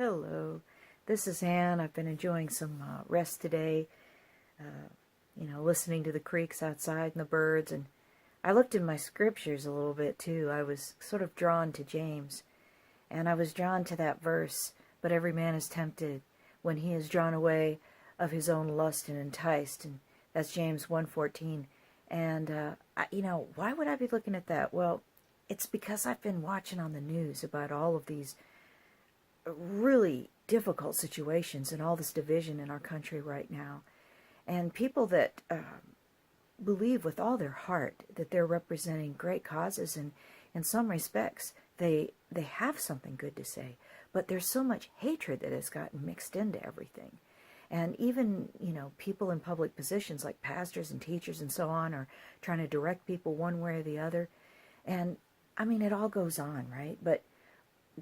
Hello, this is Ann. I've been enjoying some rest today, listening to the creeks outside and the birds, and I looked in my scriptures a little bit too. I was sort of drawn to James, and I was drawn to that verse, but every man is tempted when he is drawn away of his own lust and enticed, and that's James 1:14. And, why would I be looking at that? Well, it's because I've been watching on the news about all of these really difficult situations and all this division in our country right now. And people that believe with all their heart that they're representing great causes, and in some respects they have something good to say, but there's so much hatred that has gotten mixed into everything. And even, people in public positions like pastors and teachers and so on are trying to direct people one way or the other. And, it all goes on, right? But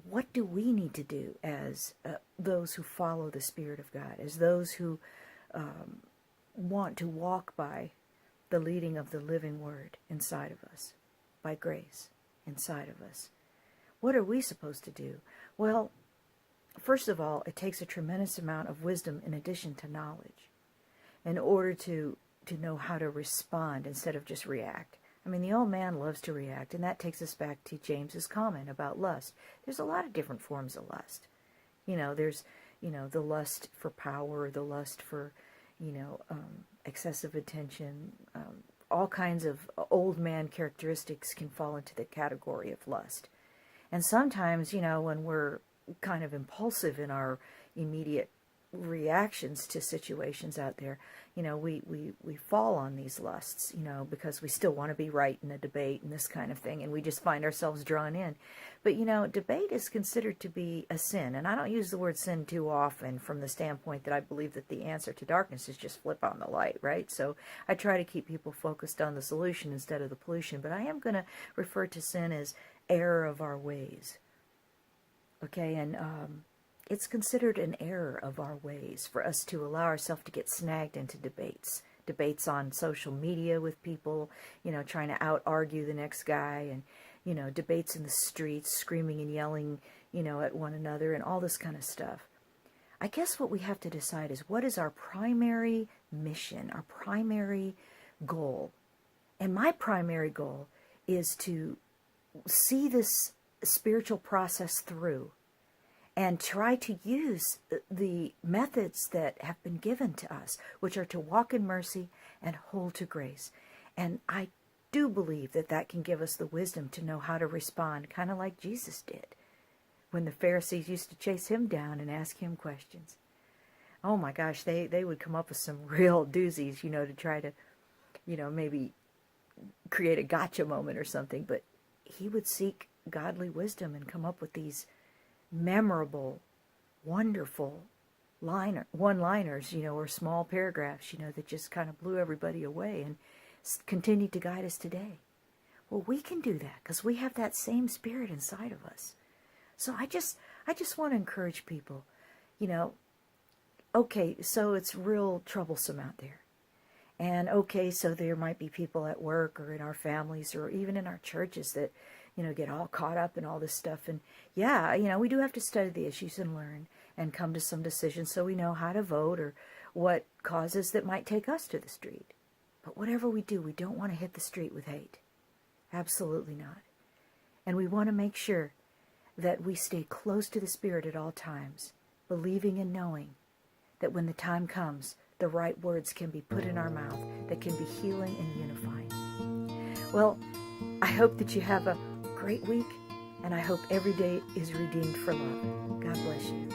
what do we need to do as those who follow the Spirit of God, as those who want to walk by the leading of the living Word inside of us, by grace inside of us? What are we supposed to do? Well, first of all, it takes a tremendous amount of wisdom in addition to knowledge in order to know how to respond instead of just react. The old man loves to react, and that takes us back to James's comment about lust. There's a lot of different forms of lust. There's, the lust for power, the lust for, excessive attention. All kinds of old man characteristics can fall into the category of lust. And sometimes, when we're kind of impulsive in our immediate reactions to situations out there, we fall on these lusts, because we still want to be right in a debate and this kind of thing, and we just find ourselves drawn in. But, debate is considered to be a sin, and I don't use the word sin too often from the standpoint that I believe that the answer to darkness is just flip on the light, right? So I try to keep people focused on the solution instead of the pollution, but I am going to refer to sin as error of our ways. Okay, and it's considered an error of our ways for us to allow ourselves to get snagged into debates on social media with people, trying to out-argue the next guy, and, debates in the streets, screaming and yelling, at one another, and all this kind of stuff. I guess what we have to decide is, what is our primary mission, our primary goal? And my primary goal is to see this spiritual process through and try to use the methods that have been given to us, which are to walk in mercy and hold to grace. And I do believe that that can give us the wisdom to know how to respond, kind of like Jesus did when the Pharisees used to chase him down and ask him questions. Oh my gosh, they would come up with some real doozies, to try to, maybe create a gotcha moment or something. But he would seek godly wisdom and come up with these memorable, wonderful one-liners, or small paragraphs, that just kind of blew everybody away and continued to guide us today. Well, we can do that because we have that same Spirit inside of us. So I just want to encourage people, okay, so it's real troublesome out there. And okay, so there might be people at work or in our families or even in our churches that, get all caught up in all this stuff. And yeah, we do have to study the issues and learn and come to some decisions so we know how to vote or what causes that might take us to the street. But whatever we do, we don't want to hit the street with hate. Absolutely not. And we want to make sure that we stay close to the Spirit at all times, believing and knowing that when the time comes, the right words can be put in our mouth that can be healing and unifying. Well, I hope that you have a great week, and I hope every day is redeemed for love. God bless you.